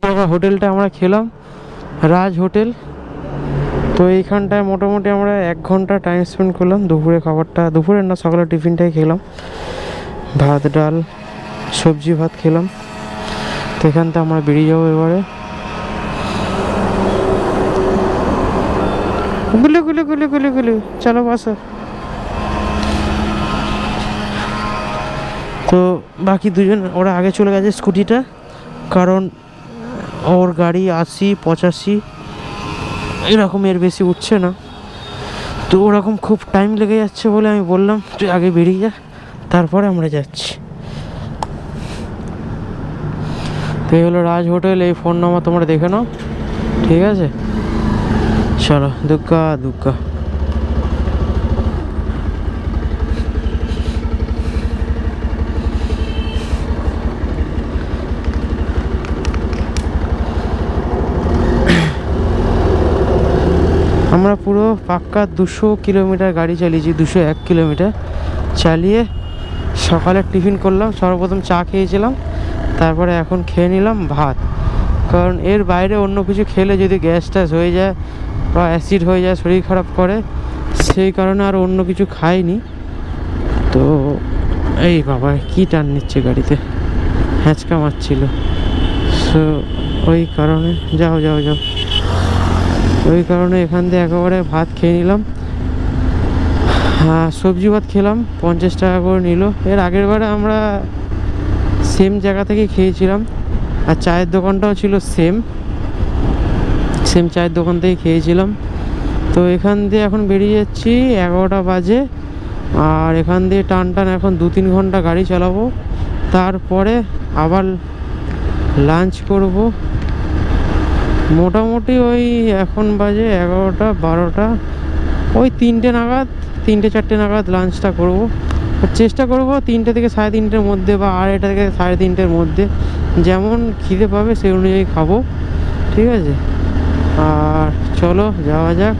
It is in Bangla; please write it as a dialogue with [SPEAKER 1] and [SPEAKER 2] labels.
[SPEAKER 1] জায়গা হোটেলটা আমরা খেলাম রাজ হোটেল। তো এইখানটায় মোটামুটি আমরা 1 ঘন্টা টাইম স্পেন্ড করলাম। দুপুরে খাবারটা, দুপুরের না সকালের টিফিনটাই খেলাম, ভাত ডাল সবজি ভাত খেলাম। তো এখান থেকে আমরা বেরিয়ে যাবো এবারে। গুলে গুলে গুলে গুলে গুলে চলো বাসা। তো বাকি দুজন ওরা আগে চলে গেছে স্কুটিটা, কারণ ওর গাড়ি 80-85 এরকম, এর বেশি উঠছে না। তো ওরকম খুব টাইম লেগে যাচ্ছে বলে আমি বললাম তুই আগে বেরিয়ে যা, তারপরে আমরা যাচ্ছি। তো এই হলো রাজ হোটেল, এই ফোন নাম্বার তোমরা দেখে নাও, ঠিক আছে? চলো দুগ্গা দুগ্গা। আমরা পুরো পাক্কা 200 কিলোমিটার গাড়ি চালিয়েছি, 201 কিলোমিটার চালিয়ে সকালের টিফিন করলাম। সর্বপ্রথম চা খেয়েছিলাম, তারপরে এখন খেয়ে নিলাম ভাত। কারণ এর বাইরে অন্য কিছু খেলে যদি গ্যাস ট্যাস হয়ে যায় বা অ্যাসিড হয়ে যায়, শরীর খারাপ করে, সেই কারণে আর অন্য কিছু খাইনি। তো এই বাবা কি টান নিচ্ছে গাড়িতে, হ্যাঁচকা মারছিল। সো ওই কারণে যাও যাও যাও, ওই কারণে এখান থেকে একেবারে ভাত খেয়ে নিলাম। হ্যাঁ, সবজি ভাত খেলাম, 50 টাকা করে নিল। এর আগের বারে আমরা সেম জায়গা থেকে খেয়েছিলাম, আর চায়ের দোকানটাও ছিল সেম চায়ের দোকান থেকে খেয়েছিলাম। তো এখান দিয়ে এখন বেরিয়ে যাচ্ছি, 11টা বাজে। আর এখান দিয়ে টান টান এখন 2-3 ঘন্টা গাড়ি চালাবো, তারপরে আবার লাঞ্চ করব। মোটামুটি ওই এখন বাজে 11টা 12টা, ওই 3টে 4টে নাগাদ লাঞ্চটা করব। চেষ্টা করব 3টে থেকে 3:30-র মধ্যে বা 2:30 থেকে 3:30-র মধ্যে, যেমন খিদে পাবে সেই অনুযায়ী খাবো, ঠিক আছে? আর চলো যাওয়া যাক।